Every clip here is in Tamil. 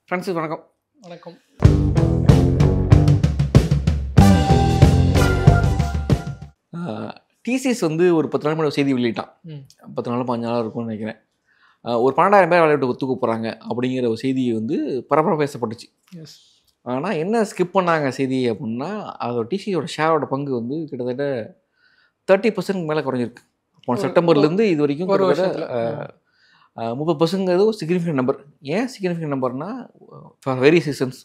ஃப்ரெண்ட்ஸுக்கு வணக்கம். வணக்கம். டிசிஎஸ் வந்து ஒரு 10 நாள் முன்னாடி செய்தி வெளியிட்டான். 10 நாள் 15 நாளாக இருக்கும்னு நினைக்கிறேன். ஒரு 12,000 பேர் வேலையை விட்டு தூக்க போகிறாங்க அப்படிங்கிற ஒரு செய்தி வந்து பரபரப்பாக பேசப்பட்டுச்சு. ஆனால் என்ன ஸ்கிப் பண்ணாங்க செய்தி அப்படின்னா, அதோட டிசிஎஸோட ஷேரோட பங்கு வந்து கிட்டத்தட்ட 30% மேலே குறைஞ்சிருக்கு. போன செப்டம்பர்லேருந்து இது வரைக்கும் கிட்டத்தட்ட 30% ஒரு சிக்னிஃபிகண்ட் நம்பர். ஏன் சிக்னிஃபிகண்ட் நம்பர்னா, ஃபார் வெரி சீசன்ஸ்.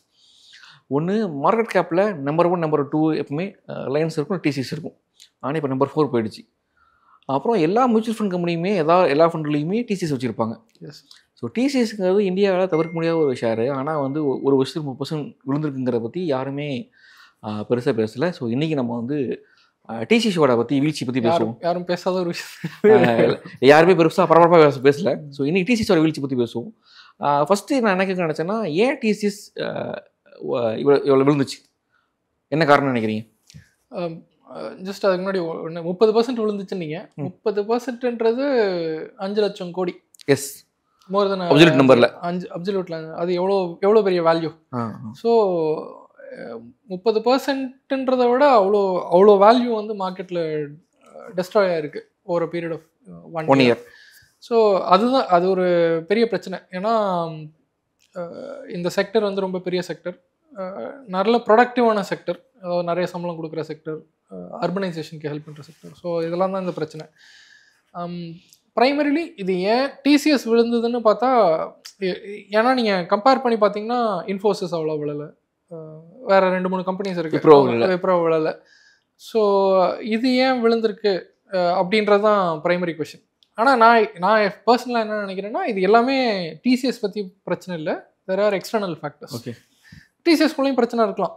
ஒன்று, மார்க்கெட் கேப்பில் நம்பர் 1 நம்பர் 2 எப்பவுமே ரிலையன்ஸ் இருக்கும், டிசிஎஸ் இருக்கும். ஆனால் இப்போ நம்பர் 4 போயிடுச்சு. அப்புறம் எல்லா மியூச்சுவல் ஃபண்ட் கம்பெனியுமே எல்லா ஃபண்ட்லேயுமே டிசிஎஸ் வச்சுருப்பாங்க. ஸோ டிசிஎஸ்ங்கிறது இந்தியாவில் தவிர்க்க முடியாத ஒரு ஷேரு. ஆனால் வந்து ஒரு வருஷத்துக்கு 30% விழுந்திருக்குங்கிறத பற்றி யாருமே பெருசாக பேசலை. ஸோ இன்றைக்கி நம்ம வந்து டிசிஎஸோட பற்றி வீழ்ச்சி பற்றி பேசுவோம். யாரும் பேசாத ஒரு விஷயம், யாருமே பெருசாக பரபரப்பாக பேசல. ஸோ இன்றைக்கி டிசிஎஸோட வீழ்ச்சி பற்றி பேசுவோம். ஃபஸ்ட்டு நான் என்ன கேட்க நினச்சேன்னா, ஏன் டிசிஎஸ் இவ்வளோ விழுந்துச்சு, என்ன காரணம் நினைக்கிறீங்க? ஜஸ்ட் அதுக்கு முன்னாடி 30% விழுந்துச்சுன்னீங்க. 30%ன்றது 5 லட்சம் கோடி. எஸ், மோர் தென் அப்சல்யூட் நம்பரில். அப்சல்யூட்ல அது எவ்வளோ பெரிய வேல்யூ. ஸோ 30%ன்றதை விட அவ்வளோ வேல்யூ வந்து மார்க்கெட்டில் டெஸ்ட்ராய் ஆகிருக்கு over period of 1 year. So அது ஒரு பெரிய பிரச்சனை. ஏன்னா இந்த செக்டர் வந்து ரொம்ப பெரிய செக்டர், நல்ல ப்ரொடக்டிவான செக்டர், அதாவது நிறைய சம்பளம் கொடுக்குற செக்டர், அர்பனைசேஷனுக்கு ஹெல்ப் பண்ணுற செக்டர். ஸோ இதெல்லாம் தான் இந்த பிரச்சனை. ப்ரைமரிலி இது ஏன் டிசிஎஸ் விழுந்ததுன்னு பார்த்தா, ஏன்னா நீங்கள் கம்பேர் பண்ணி பார்த்தீங்கன்னா இன்ஃபோசிஸ் அவ்வளோ விழலை, வேறு 2-3 கம்பெனிஸ் இருக்குது, விப்ரோ விழலை. ஸோ இது ஏன் விழுந்திருக்கு அப்படின்றது தான் ப்ரைமரி கொஷின். ஆனால் நான் பர்சனலாக என்ன நினைக்கிறேன்னா, இது எல்லாமே டிசிஎஸ் பற்றி பிரச்சனை இல்லை, there are external factors. Okay, டிசிஎஸ்குள்ளேயும் பிரச்சனை இருக்கலாம்,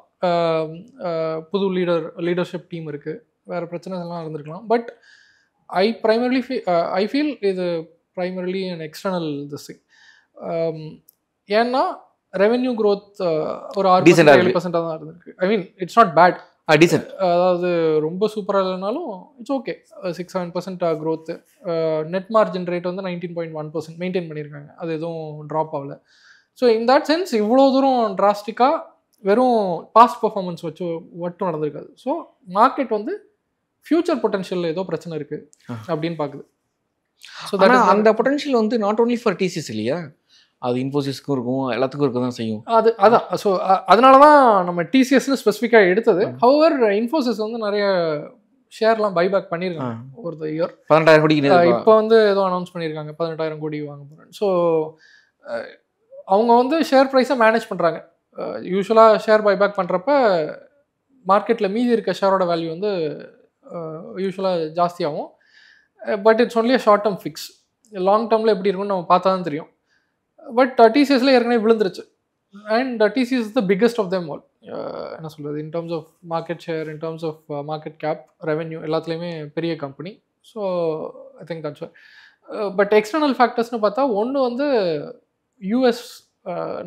புது லீடர்ஷிப் டீம் இருக்குது, வேறு பிரச்சனைலாம் இருந்திருக்கலாம். பட் ஐ ஃபீல் இது primarily and external this thing. ஏன்னா ரெவென்யூ க்ரோத் ஒரு 6% தான் இருந்திருக்கு. I mean it's not bad, decent. அதாவது ரொம்ப சூப்பராக இல்லைனாலும் it's okay. 6-7% growth. Net margin rate வந்து 19.1% மெயின்டைன் பண்ணியிருக்காங்க, அது எதுவும் ட்ராப் ஆகலை. ஸோ இன் தட் சென்ஸ் இவ்வளோ தூரம் டிராஸ்டிக்காக வெறும் பாஸ்ட் பர்ஃபார்மன்ஸ் வச்சு மட்டும் நடந்திருக்காது. ஸோ மார்க்கெட் வந்து ஃபியூச்சர் பொட்டன்ஷியல் ஏதோ பிரச்சனை இருக்குது அப்படின்னு பார்க்குது. ஸோ அந்த பொட்டன்ஷியல் வந்து நாட் ஓன்லி ஃபார் டிசிஎஸ் இல்லையா, அது இன்ஃபோசிஸ்க்கும் இருக்கும், எல்லாத்துக்கும் இருக்க தான் செய்யும். அதான். ஸோ அதனால தான் நம்ம டிசிஎஸ்னு ஸ்பெசிஃபிக்காக எடுத்தது. ஹவர் இன்ஃபோசிஸ் வந்து நிறைய ஷேர்லாம் பைபேக் பண்ணியிருக்காங்க ஒரு இயர். 18,000 கோடிக்கு இப்போ வந்து ஏதோ அனௌன்ஸ் பண்ணியிருக்காங்க 18,000 கோடி வாங்க போகிறேன். ஸோ அவங்க வந்து ஷேர் ப்ரைஸை மேனேஜ் பண்ணுறாங்க. யூஸ்வலாக ஷேர் பைபேக் பண்ணுறப்ப மார்க்கெட்டில் மீதி இருக்க ஷேரோட வேல்யூ வந்து யூஸ்வலாக ஜாஸ்தியாகும். But it's only short term fix. Long டேர்மில் எப்படி இருக்குன்னு நம்ம பார்த்தா தான் தெரியும். பட் டிசிஎஸ்ல ஏற்கனவே விழுந்துருச்சு. And TCS is the biggest of them all. என்ன சொல்கிறது, in terms of market share, in terms of market cap, revenue எல்லாத்துலேயுமே பெரிய company. So I think that's why. But external ஃபேக்டர்ஸ்னு பார்த்தா, ஒன்று வந்து யூஎஸ்,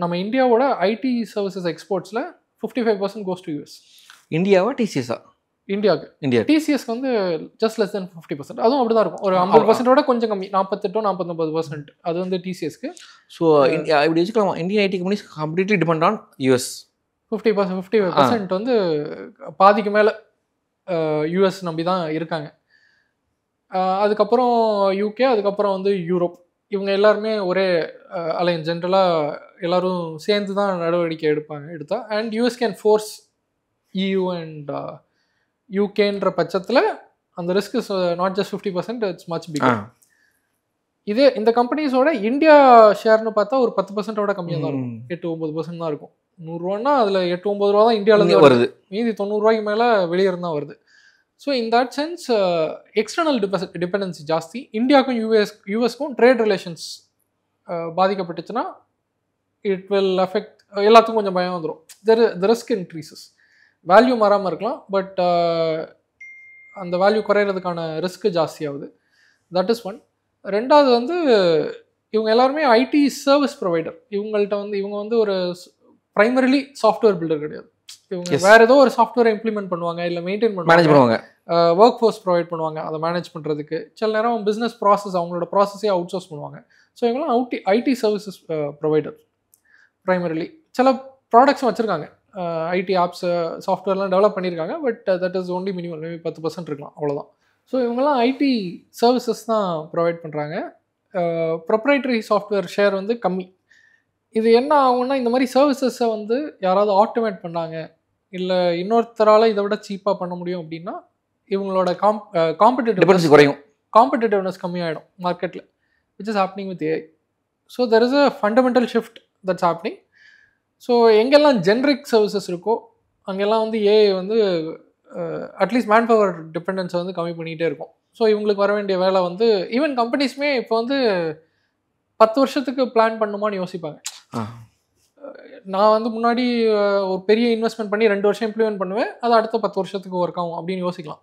நம்ம இந்தியாவோட ஐடி சர்வீசஸ் எக்ஸ்போர்ட்ஸில் 55% கோஸ் டு யூஎஸ். இந்தியாவா டிசிஎஸ்ஸா? இந்தியா டிசிஎஸ்க்கு வந்து ஜஸ்ட் லெஸ் தென் 50%. அதுவும் அப்படி தான் இருக்கும், ஒரு 50%ஓட கொஞ்சம் கம்மி, 48-49%. அது வந்து டிசிஎஸ்க்கு. ஸோ இப்படி வச்சுக்கலாம், Indian IT companies completely depend on US. 55% வந்து பாதிக்கு மேலே யூஎஸ் நம்பி தான் இருக்காங்க. அதுக்கப்புறம் யூகே, அதுக்கப்புறம் வந்து யூரோப், இவங்க எல்லாருமே ஒரே அலைன். ஜென்ரலாக எல்லோரும் சேர்ந்து தான் நடவடிக்கை எடுத்தா. And US can force EU and யூகேன்ற பட்சத்தில் அந்த risk is not just 50%, it's much bigger. இதே இந்த கம்பெனிஸோட இந்தியா ஷேர்னு பார்த்தா ஒரு 10%ஓட கம்மியாக தான் இருக்கும், 8-9% தான் இருக்கும். 100 ரூபான்னா அதில் 8-9 ரூபா தான் இந்தியாவிலேருந்து வருது, மீதி 90 ரூபாய்க்கு மேலே வெளியே இருந்தால் வருது. So in that sense external dependency ஜாஸ்தி. இந்தியாவுக்கும் யூஎஸ்க்கும் ட்ரேட் ரிலேஷன்ஸ் பாதிக்கப்பட்டுச்சுன்னா இட் வில் அஃபெக்ட், எல்லாத்துக்கும் கொஞ்சம் பயம் வந்துடும். The risk increases. வேல்யூ மாறாமல் இருக்கலாம், பட் அந்த வேல்யூ குறையிறதுக்கான ரிஸ்க் ஜாஸ்தியாகுது. That is one. ரெண்டாவது வந்து இவங்க எல்லாருமே ஐடி சர்வீஸ் ப்ரொவைடர். இவங்க வந்து ஒரு ப்ரைமரிலி சாஃப்ட்வேர் பில்டர் கிடையாது. இவங்க வேறு ஏதோ ஒரு சாஃப்ட்வேரை இம்ப்ளிமெண்ட் பண்ணுவாங்க, இல்லை மெயின்டைன் பண்ணுவாங்க, ஒர்க் ஃபோர்ஸ் ப்ரொவைட் பண்ணுவாங்க அதை மேனேஜ் பண்ணுறதுக்கு. சில நேரம் பிஸ்னஸ் ப்ராசஸ், அவங்களோட ப்ராசஸே அவுட் சோர்ஸ் பண்ணுவாங்க. ஸோ இவங்களாம் ஐடி சர்வீசஸ் ப்ரொவைடர். ப்ரைமரிலி. சில ப்ராடக்ட்ஸும் வச்சுருக்காங்க, ஐடி ஆப்ஸு சாஃப்ட்வேர்லாம் டெவலப் பண்ணியிருக்காங்க. But that is only minimum, maybe 10% இருக்கலாம், அவ்வளோதான். ஸோ இவங்கெல்லாம் ஐடி சர்வீசஸ் தான் ப்ரொவைட் பண்ணுறாங்க. ப்ரொப்ரைட்டரி சாஃப்ட்வேர் ஷேர் வந்து கம்மி. இது என்ன ஆகும்னா, இந்த மாதிரி சர்வீசஸை வந்து யாராவது ஆட்டோமேட் பண்ணாங்க, இல்லை இன்னொருத்தரால் இதை விட சீப்பாக பண்ண முடியும் அப்படின்னா இவங்களோட காம்படிட்டிவ்னஸ் கம்மியாயிடும் மார்க்கெட்டில், which is happening with AI. So there is a fundamental shift that's happening. So எங்கெல்லாம் ஜென்ரிக் சர்வீசஸ் இருக்கோ அங்கெல்லாம் வந்து ஏஐ வந்து அட்லீஸ்ட் மேன் பவர் டிபெண்டன்ஸை வந்து கம்மி பண்ணிகிட்டே இருக்கும். ஸோ இவங்களுக்கு வர வேண்டிய வேலை வந்து ஈவன் கம்பெனிஸுமே இப்போ வந்து 10 வருஷத்துக்கு பிளான் பண்ணுமான்னு யோசிப்பாங்க. நான் வந்து முன்னாடி ஒரு பெரிய இன்வெஸ்ட்மெண்ட் பண்ணி 2 வருஷம் இம்ப்ளிமெண்ட் பண்ணுவேன், அது அடுத்த 10 வருஷத்துக்கு ஒர்க் ஆகும் அப்படின்னு யோசிக்கலாம்.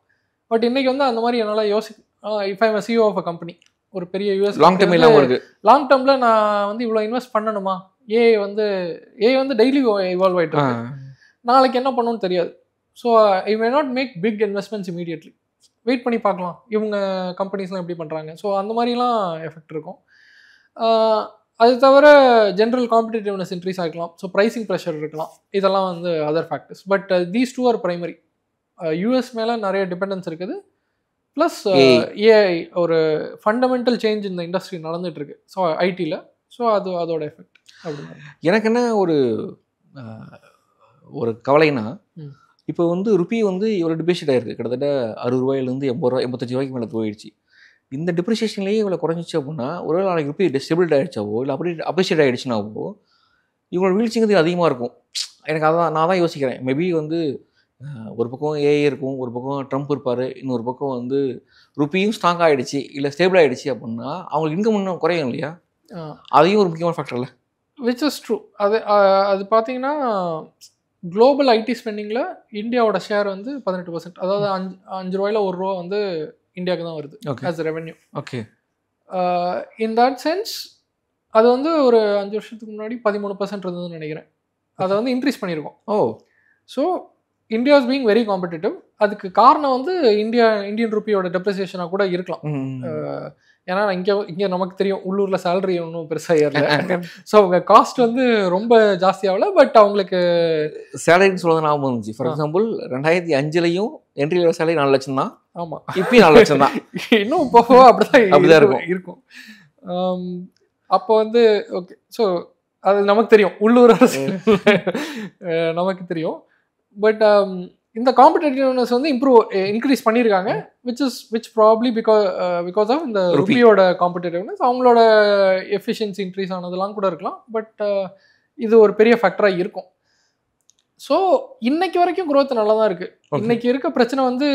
பட் இன்றைக்கி வந்து அந்த மாதிரி என்னால் if I'm CEO of a company, ஒரு பெரிய யூஎஸ் லாங் டேர்மில் நான் வந்து இவ்வளோ இன்வெஸ்ட் பண்ணணுமா, ஏஐ வந்து டெய்லி இவால்வ் ஆகிட்டு இருக்கு, நாளைக்கு என்ன பண்ணணும்னு தெரியாது. So I may not make big investments immediately, wait பண்ணி பார்க்கலாம் இவங்க கம்பெனிஸ்லாம் எப்படி பண்ணுறாங்க. ஸோ அந்த மாதிரிலாம் எஃபெக்ட் இருக்கும். அது தவிர ஜென்ரல் காம்படிட்டிவ்னஸ் இன்க்ரீஸ் ஆகிக்கலாம், ஸோ ப்ரைஸிங் ப்ரெஷர் இருக்கலாம், இதெல்லாம் வந்து other factors. But these two are primary. US மேலே நிறைய டிபெண்டன்ஸ் இருக்குது, ப்ளஸ் ஏஐ ஒரு ஃபண்டமெண்டல் சேஞ்ச் இந்த இண்டஸ்ட்ரி நடந்துகிட்ருக்கு, ஸோ ஐடியில். ஸோ அதோட எஃபெக்ட் அப்படின்னு எனக்கு என்ன ஒரு கவலைனா, இப்போ வந்து ருப்பி வந்து இவ்வளோ டிப்ரிஷியேட் ஆகிருக்கு, கிட்டத்தட்ட 60 ரூபாயிலேருந்து 80 ரூபா 85 ரூபாய்க்கு மேலே போயிடுச்சு. இந்த டிப்ரிசியேஷன்லேயே இவ்வளோ குறைஞ்சிச்சு அப்படின்னா, ஒரு நாளைக்கு ருப்பி ஸ்டெபிலிட் ஆகிடுச்சாவோ இல்லை அப்ரிஷியேட் ஆகிடுச்சுனாவோ இவங்களோட வீழ்ச்சிங்கிறது அதிகமாக இருக்கும். எனக்கு நான் தான் யோசிக்கிறேன். மேபி வந்து ஒரு பக்கம் ஏஐ இருக்கும், ஒரு பக்கம் ட்ரம்ப் இருப்பார், இன்னொரு பக்கம் வந்து ருப்பியும் ஸ்ட்ராங் ஆகிடுச்சு இல்லை ஸ்டேபிள் ஆகிடுச்சு அப்படின்னா அவங்களுக்கு இன்கம் இன்னும் குறையும் இல்லையா? அதையும் ஒரு முக்கியமான ஃபேக்டர் இல்லை, விச் இஸ் ட்ரூ. அது பார்த்தீங்கன்னா குளோபல் ஐடி ஸ்பெண்டிங்கில் இந்தியாவோட ஷேர் வந்து 18%. அதாவது 5 ரூபாயில் 1 ரூபா வந்து இந்தியாவுக்கு தான் வருது as revenue. Okay, in that sense அது வந்து ஒரு 5 வருஷத்துக்கு முன்னாடி 13% இருந்ததுன்னு நினைக்கிறேன். அதை வந்து இன்க்ரீஸ் பண்ணியிருக்கோம். So India is being very competitive. அதுக்கு காரணம் வந்து இந்தியன் ருப்பியோட டெப்ரிசியேஷனாக கூட இருக்கலாம். ஏன்னா இங்கே நமக்கு தெரியும் உள்ளூரில் சேலரி ஒன்றும் பெருசாக ஏறல. ஸோ அவங்க காஸ்ட் வந்து ரொம்ப ஜாஸ்தியாகல, பட் அவங்களுக்கு சேலரின்னு சொல்கிறது ஞாபகம் இருந்துச்சு. For example 2005 entry level salary 4 லட்சம் தான். ஆமாம், இப்பயும் 4 லட்சம் தான். இன்னும் போக அப்படிதான் இருக்கும். அப்போ வந்து ஓகே, ஸோ அது நமக்கு தெரியும், உள்ளூர் அரசியல் நமக்கு தெரியும். பட் இந்த காம்படிட்டிவ்னஸ் வந்து இன்க்ரீஸ் பண்ணியிருக்காங்க, விச் ப்ராப்ளி பிகாஸ் ஆஃப் இந்த ருப்பியோட காம்படிட்டிவ்னஸ். அவங்களோட எஃபிஷியன்சி இன்க்ரீஸ் ஆனதெல்லாம் கூட இருக்கலாம், பட் இது ஒரு பெரிய ஃபேக்டராக இருக்கும். ஸோ இன்னைக்கு வரைக்கும் க்ரோத் நல்லா தான் இருக்குது. இன்னைக்கு இருக்க பிரச்சனை வந்து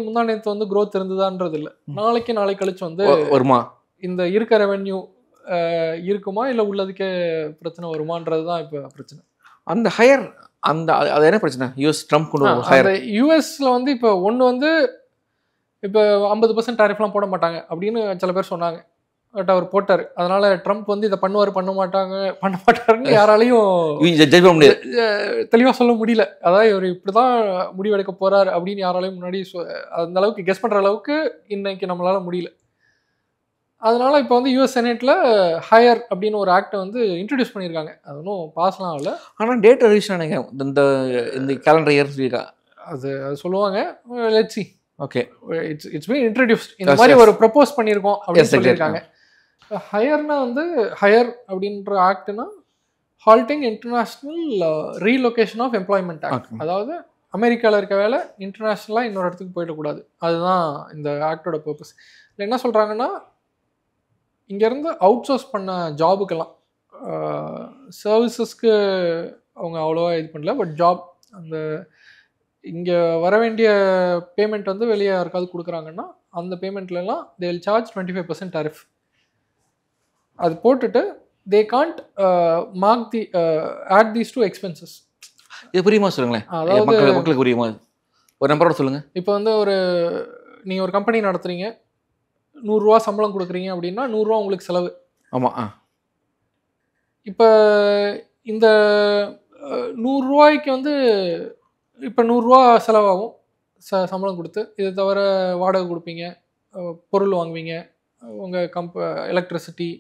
முந்தா நேற்று வந்து க்ரோத் இருந்ததான்றது இல்லை, நாளை கழிச்சு வந்து வருமா, இந்த இருக்க ரெவென்யூ இருக்குமா இல்லை உள்ளதுக்கே பிரச்சனை வருமானது தான் இப்போ பிரச்சனை. அந்த ஹையர் அது என்ன பிரச்சனை? யூஎஸ் ட்ரம்ப் கொண்டு வர யூஎஸ்ல வந்து இப்போ ஒன்று வந்து இப்போ 50% டாரிஃப்லாம் போட மாட்டாங்க அப்படின்னு சில பேர் சொன்னாங்க. பட் அவர் போட்டார். அதனால ட்ரம்ப் வந்து இதை பண்ண மாட்டாருன்னு யாராலையும் தெளிவாக சொல்ல முடியல. அதாவது இவர் இப்படி தான் முடிவெடுக்க போறார் அப்படின்னு யாராலையும் முன்னாடி அந்த அளவுக்கு கெஸ் பண்ணுற அளவுக்கு இன்னைக்கு நம்மளால முடியல. அதனால இப்போ வந்து யூஎஸ் செனேட்டில் ஹையர் அப்படின்னு ஒரு ஆக்டை வந்து இன்ட்ரடியூஸ் பண்ணியிருக்காங்க. அது ஒன்றும் பாஸ்லாம் ஆகல, ஆனால் டேட் ரிலீஸ் இந்த கேலண்டர் இயர் அது சொல்லுவாங்க. Let's see. Okay, it's been introduced. இந்த மாதிரி ஒரு ப்ரப்போஸ் பண்ணியிருக்கோம் அப்படின்னு சொல்லியிருக்காங்க. ஹையர்னா வந்து ஹையர் அப்படின்ற ஆக்ட்னா Halting International Relocation of Employment Act. அதாவது அமெரிக்காவில் இருக்க வேலை இன்டர்நேஷ்னலாக இன்னொரு இடத்துக்கு போயிடக்கூடாது, அதுதான் இந்த ஆக்டோட பர்பஸ். இல்லை என்ன சொல்கிறாங்கன்னா, இங்கேருந்து அவுட் சோர்ஸ் பண்ண ஜாபுக்கெல்லாம் சர்வீசஸ்க்கு அவங்க அவ்வளோவா இது பண்ணல, பட் ஜாப் அந்த இங்கே வர வேண்டிய பேமெண்ட் வந்து வெளியே யாருக்காவது கொடுக்குறாங்கன்னா அந்த பேமெண்ட்லலாம் தே வில் சார்ஜ் 25% டாரிஃப். அது போட்டுட்டு they can't mark add these to expenses. இது புரியுமா சொல்லுங்களேன், அதாவது மக்களுக்கு புரியுமா? ஒரு நம்பரோட சொல்லுங்கள். இப்போ வந்து நீங்கள் ஒரு கம்பெனி நடத்துகிறீங்க, 100 ரூபா சம்பளம் கொடுக்குறீங்க அப்படின்னா 100 ரூபா உங்களுக்கு செலவு. ஆமாம். இப்போ இந்த 100 ரூபாய்க்கு வந்து இப்போ 100 ரூபா செலவாகும் சம்பளம் கொடுத்து. இதை தவிர வாடகை கொடுப்பீங்க, பொருள் வாங்குவீங்க, உங்கள் எலக்ட்ரிசிட்டி,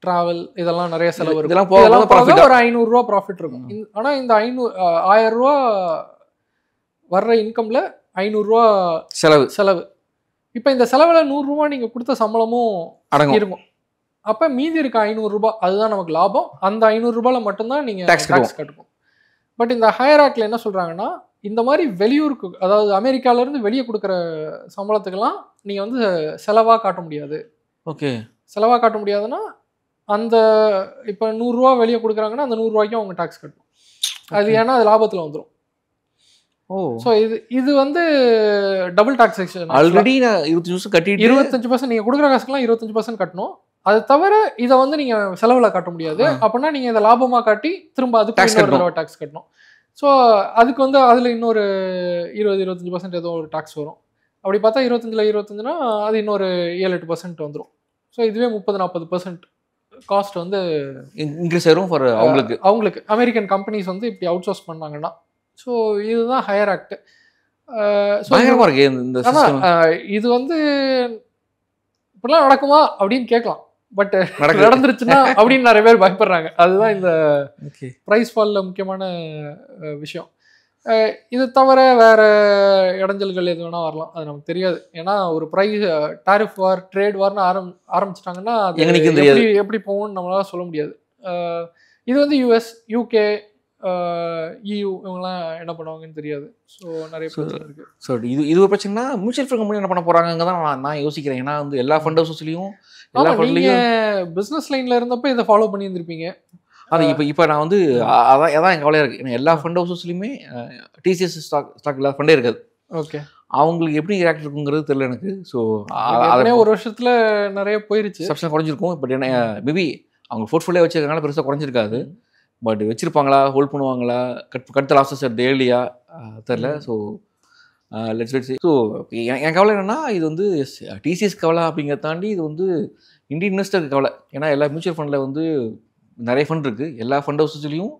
டிராவல் இதெல்லாம் நிறைய செலவு இருக்கும். இதெல்லாம் போக இதெல்லாம் போக profit ஒரு 500 ரூபா ப்ராஃபிட் இருக்கும். ஆனா இந்த 1000 ரூபா வர்ற இன்கம்ல 500 ரூபா செலவு. இப்போ இந்த செலவுல 100 ரூபா நீங்க கொடுத்த சம்பளமும் அடங்கும். இருக்கும். அப்ப மீதி இருக்க 500 ரூபாய் அதுதான் நமக்கு லாபம். அந்த 500 ரூபாயில மட்டும்தான் நீங்க டாக்ஸ் கட்டணும். பட் இந்த ஹையர் ஆக்ட்ல என்ன சொல்றாங்கன்னா, இந்த மாதிரி வெளியூருக்கு, அதாவது அமெரிக்கால இருந்து வெளியே கொடுக்குற சம்பளத்துக்கெல்லாம் நீங்க வந்து செலவா காட்ட முடியாது. ஓகே. செலவா காட்ட முடியாதுன்னா, அந்த இப்போ 100 ரூபா வெளியே கொடுக்குறாங்கன்னா அந்த 100 ரூபாய்க்கும் அவங்க டாக்ஸ் கட்டணும். அது ஏன்னா அது லாபத்துல வந்துடும். ஓ, ஸோ இது வந்து டபுள் டாக்ஸேஷன். ஆல்ரெடி நான் 25% கட்டிட்டு 25% நீங்க கொடுக்குற காசுக்கெல்லாம் 25% கட்டணும். அது தவிர இதை வந்து நீங்க செலவுல காட்ட முடியாது. அப்படின்னா நீங்க இதை லாபமா காட்டி திரும்ப அதுக்கு டாக்ஸ் கட்டணும். ஸோ அதுக்கு வந்து அதுல இன்னொரு 20-25% ஏதோ ஒரு டாக்ஸ் வரும். அப்படி பார்த்தா 25னா அது இன்னொரு 7-8% வந்துடும். ஸோ இதுவே 30-40% காஸ்ட் வந்து இன்க்ரீஸ் ஆகும் ஃபார் அவங்களுக்கு அமெரிக்கன் கம்பெனிஸ் வந்து இப்படி அவுட் சோர்ஸ் பண்ணாங்கன்னா. ஸோ இதுதான் ஹையர் ஆக்ட். இது வந்து இப்படிலாம் நடக்குமா அப்படின்னு கேட்கலாம். பட் நடந்துருச்சுன்னா அப்படின்னு நிறைய பேர் பயப்படுறாங்க. அதுதான் இந்த பிரைஸ் ஃபால்ல முக்கியமான விஷயம். இது தவிர வேற இடைஞ்சல்கள் எது வேணா வரலாம், அது நமக்கு தெரியாது. ஏன்னா ஒரு பிரைஸ் டாரிஃப் வார், ட்ரேட் வார்னு ஆரம்பிச்சிட்டாங்கன்னா அது எப்படி போகும்னு நம்மளால சொல்ல முடியாது. இது வந்து யூஎஸ், யூகே, EU இவங்கெல்லாம் என்ன பண்ணுவாங்கன்னு தெரியாது. ஸோ நிறைய பிரச்சனை இருக்கு. ஸோ இது ஒரு பிரச்சனைனா மியூச்சுவல் ஃபண்ட் கம்பெனி என்ன பண்ண போறாங்க தான் நான் யோசிக்கிறேன். ஏன்னா வந்து எல்லா ஃபண்ட் ஹவுஸ்லயும் நீங்க பிசினஸ் லைன்ல இருந்தப்ப இதை ஃபாலோ பண்ணி இருந்திருப்பீங்க. அது இப்போ நான் வந்து அதான் என் கவலையா இருக்கு. ஏன்னா எல்லா ஃபண்ட் ஹவுஸ்லயுமே டிசிஎஸ் ஸ்டாக் இல்லாத ஃபண்டே இருக்காது. ஓகே. அவங்களுக்கு எப்படி ரியாக்ட் இருக்குங்கிறது தெரியல எனக்கு. ஸோ ஒரு வருஷத்துல நிறைய போயிருச்சு, சப்ஸ்டன் குறைஞ்சிருக்கும். பட் என்ன மேபி அவங்க போர்ட்ஃபோலியோ வச்சிருக்கனால பெருசாக குறைஞ்சிருக்காது. பட் வச்சிருப்பாங்களா, ஹோல்ட் பண்ணுவாங்களா, கடுத்த லாஸஸ் டெய்லியா தெரில. So let's wait. ஸோ என் கவலை என்னன்னா, இது வந்து டிசிஎஸ் கவலை அப்படிங்கிறத தாண்டி இது வந்து இந்தியன் இன்வெஸ்டருக்கு கவலை. ஏன்னா எல்லா மியூச்சுவல் ஃபண்டில் வந்து நிறைய ஃபண்ட் இருக்குது. எல்லா ஃபண்ட் ஹவுஸ்லையும்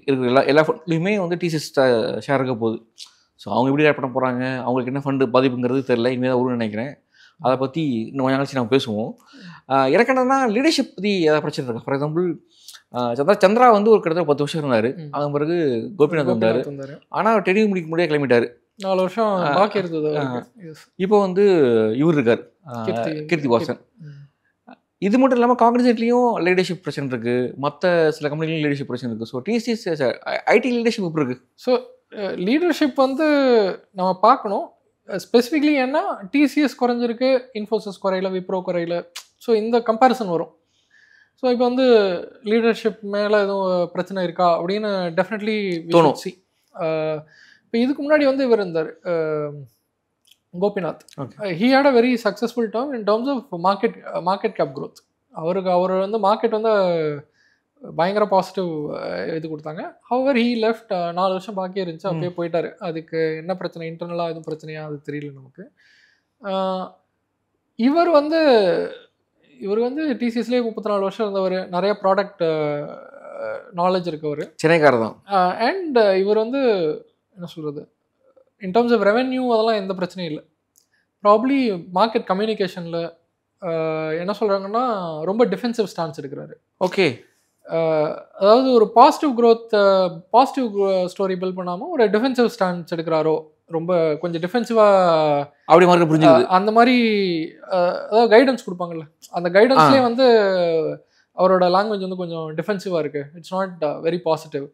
இருக்கிற எல்லா ஃபண்ட்லையுமே வந்து டிசிஎஸ் ஷேர் இருக்க போகுது. ஸோ அவங்க எப்படி ரியாக்ட் பண்ண போகிறாங்க, அவங்களுக்கு என்ன ஃபண்டு பாதிப்புங்கிறது தெரில. இனிமேல் தான் வரும்னு நினைக்கிறேன். அதை பற்றி இன்னும் கொஞ்சம் நாளைக்கு நம்ம பேசுவோம். எனக்கு என்னன்னா லீடர்ஷிப் பற்றி ஏதாவது பிரச்சனை இருக்கா? ஃபார் எக்ஸாம்பிள் சந்திரா வந்து ஒரு கிட்டத்தட்ட 10 வருஷம் இருந்தார். அதன் பிறகு கோபிநாத் வந்தார். ஆனால் அவர் டெனிவ் முடிக்க முடியாது கிளம்பிட்டார். 4 வருஷம் பாக்கி இருந்தது. இப்போ வந்து இவர் இருக்கார், கீர்த்தி வாசன். இது மட்டும் இல்லாமல் காங்கிரஸ்லேயும் லீடர்ஷிப் பிரச்சனை இருக்குது, மற்ற சில கம்பெனிலையும் லீடர்ஷிப் பிரச்சனை இருக்குது. ஸோ டிசிஎஸ் ஐடி லீடர்ஷிப் எப்படி இருக்குது? ஸோ லீடர்ஷிப் வந்து நம்ம பார்க்கணும் ஸ்பெசிஃபிக்லி. ஏன்னா டிசிஎஸ் குறைஞ்சிருக்கு, இன்ஃபோசிஸ் குறையில, விப்ரோ குறையில. ஸோ இந்த கம்பேரிசன் வரும். ஸோ இப்போ வந்து லீடர்ஷிப் மேலே எதுவும் பிரச்சனை இருக்கா அப்படின்னு டெஃபினெட்லி தோணும். இப்போ இதுக்கு முன்னாடி வந்து இவர் இருந்தார் Gopinath. He had a very successful term in terms of market cap growth. அவர் வந்து மார்க்கெட் வந்து பயங்கர பாசிட்டிவ் இது கொடுத்தாங்க. Hour he left. 4 வருஷம் பாக்கி இருந்துச்சு, அப்படியே போயிட்டார். அதுக்கு என்ன பிரச்சனை, இன்டர்னலாக எதுவும் பிரச்சனையா அது தெரியல நமக்கு. இவர் வந்து டிசிஎஸ்லேயே 34 வருஷம் இருந்தவர், நிறைய ப்ராடக்ட் நாலேஜ் இருக்கவர், சென்னைக்காரர் தான். அண்ட் இவர் வந்து என்ன சொல்கிறது, இன் டர்ம்ஸ் ஆஃப் ரெவென்யூ அதெல்லாம் எந்த பிரச்சனையும் இல்லை. ப்ராப்ளி மார்க்கெட் கம்யூனிகேஷனில் என்ன சொல்கிறாங்கன்னா ரொம்ப டிஃபென்சிவ் ஸ்டான்ஸ் எடுக்கிறாரு. ஓகே. அதாவது ஒரு பாசிட்டிவ் ஸ்டோரி பில்ட் பண்ணாமல் ஒரு டிஃபென்சிவ் ஸ்டான்ஸ் எடுக்கிறாரோ, ரொம்ப கொஞ்சம் டிஃபென்சிவாக அப்படி மாதிரி புரிஞ்சுது. அந்த மாதிரி அதாவது கைடன்ஸ் கொடுப்பாங்கல்ல, அந்த கைடன்ஸ்லேயே வந்து அவரோட லாங்குவேஜ் வந்து கொஞ்சம் டிஃபென்சிவாக இருக்குது. It's not very positive.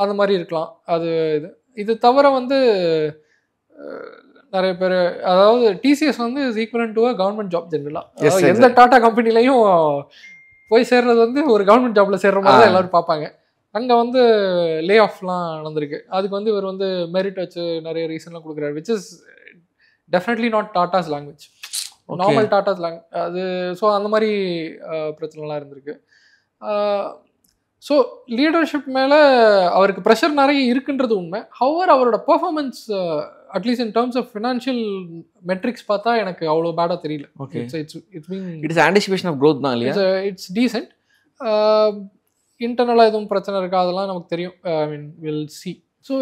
அந்த மாதிரி இருக்கலாம். இது தவிர வந்து நிறைய பேர், அதாவது டிசிஎஸ் வந்து is equivalent to a government job ஜென்ரலாக. எந்த டாடா கம்பெனிலையும் போய் சேர்றது வந்து ஒரு கவர்மெண்ட் ஜாப்பில் சேர்ற மாதிரி தான் எல்லோரும் பார்ப்பாங்க. அங்கே வந்து லே ஆஃப்லாம் நடந்திருக்கு. அதுக்கு வந்து இவர் வந்து மெரிட் வச்சு நிறைய ரீசன்லாம் கொடுக்குறாரு, which is definitely not Tatas language, normal Tatas language அது. ஸோ அந்த மாதிரி பிரச்சனைலாம் இருந்திருக்கு. ஸோ லீடர்ஷிப் மேலே அவருக்கு ப்ரெஷர் நிறைய இருக்குன்றது உண்மை. ஹவர் அவரோட performance at least in terms of financial metrics பார்த்தா எனக்கு அவ்வளோ பேடாக தெரியல. Okay. It's anticipation of growth தான் இல்லையா? It's decent. இன்டர்னலாக எதுவும் பிரச்சனை இருக்கா அதெல்லாம் நமக்கு தெரியும். ஐ மீன் வில் சி. ஸோ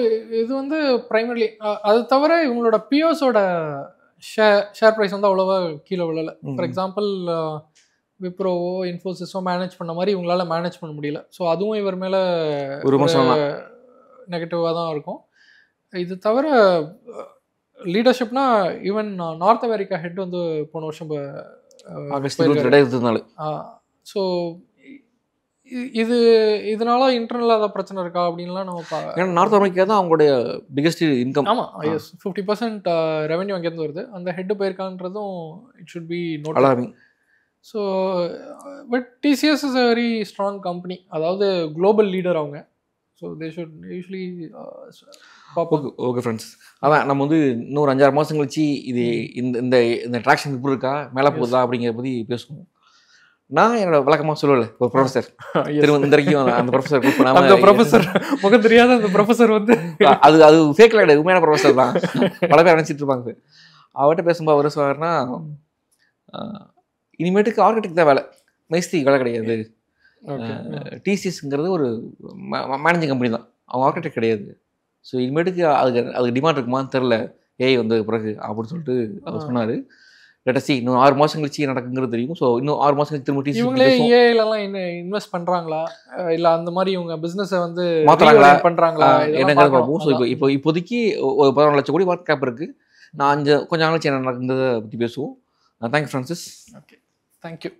இது வந்து ப்ரைமர்லி அது தவிர இவங்களோட பியர்ஸோட ஷேர் ப்ரைஸ் வந்து அவ்வளோவா கீழே விழலை. ஃபார் எக்ஸாம்பிள் விப்ரோவோ இன்ஃபோசிஸோ மேனேஜ் பண்ண மாதிரி இவங்களால மேனேஜ் பண்ண முடியல. ஸோ அதுவும் இவர் மேலே ஒரு விமர்சனம் தான். நெகட்டிவாக தான் இருக்கும். இது தவிர லீடர்ஷிப்னா ஈவன் நார்த் அமெரிக்கா ஹெட் வந்து போன வருஷம் ஆகஸ்ட் 22 ஸோ இது இதனால இன்டர்னலாக ஏதாவது பிரச்சனை இருக்கா அப்படின்லாம் நம்ம ஏன்னா நார்த் அமெரிக்கா தான் அவங்களுடைய பிகெஸ்ட் இன்கம். ஆமாம், எஸ் 50% ரெவென்யூ அங்கேருந்து வருது. அந்த ஹெட்டு போயிருக்கான்றதும் it should be not. Alarming. So but TCS is a very strong company, அதாவது குளோபல் லீடர் அவங்க. So they should usually okay friends, அதான் நம்ம வந்து இன்னொரு 5-6 மாதம் கழிச்சு இது இந்த இந்த ட்ராக்ஷன் இப்படி இருக்கா மேலே போகுதா அப்படிங்கிற பற்றி பேசுவோம். நான் என்னோட வழக்கமாக சொல்லல, ஒரு ப்ரொஃபஸர் திரும்ப இந்த வரைக்கும் அந்த ப்ரொஃபஸர் அந்த ப்ரொஃபஸர் முகம் தெரியாத அந்த ப்ரொஃபஸர் வந்து அது ஃபேக் கிடையாது, உண்மையான ப்ரொஃபஸர் தான். பல பேர் நினச்சிட்டு இருப்பாங்க. அவர்கிட்ட பேசும்போது அவர் சொல்வார்னா, இனிமேட்டுக்கு ஆர்கிடெக்ட் தான் வேலை, மேஸ்திரி வேலை கிடையாது. டிசிஎஸ்ங்கிறது ஒரு மேனேஜிங் கம்பெனி தான், அவங்க ஆர்கிடெக்ட் கிடையாது. ஸோ இனிமேட்டுக்கு அதுக்கு டிமாண்ட் இருக்குமான்னு தெரில ஏஐ வந்த பிறகு அப்படின்னு சொல்லிட்டு அவர் சொன்னார். லெட்டஸ்டி இன்னும் 6 மாதம் கழிச்சு நடக்குங்கிறது தெரியும். ஸோ இன்னும் 6 மாதம் கழிச்சு திரும்ப டிசி இவங்களே ஏஐலலாம் இன்வெஸ்ட் பண்ணுறாங்களா இல்லை அந்த மாதிரி இவங்க பிஸ்னஸை வந்து மாற்றுறாங்களா பண்ணுறாங்களா என்னங்கிறது பார்ப்போம். ஸோ இப்போதைக்கு ஒரு 14 லட்சம் கோடி மார்க்கெட் கேப் இருக்குது. நான் கொஞ்சம் நாளைக்கு என்ன நடக்குங்கிறத பற்றி பேசுவோம். Thank you Francis. Okay, thank you.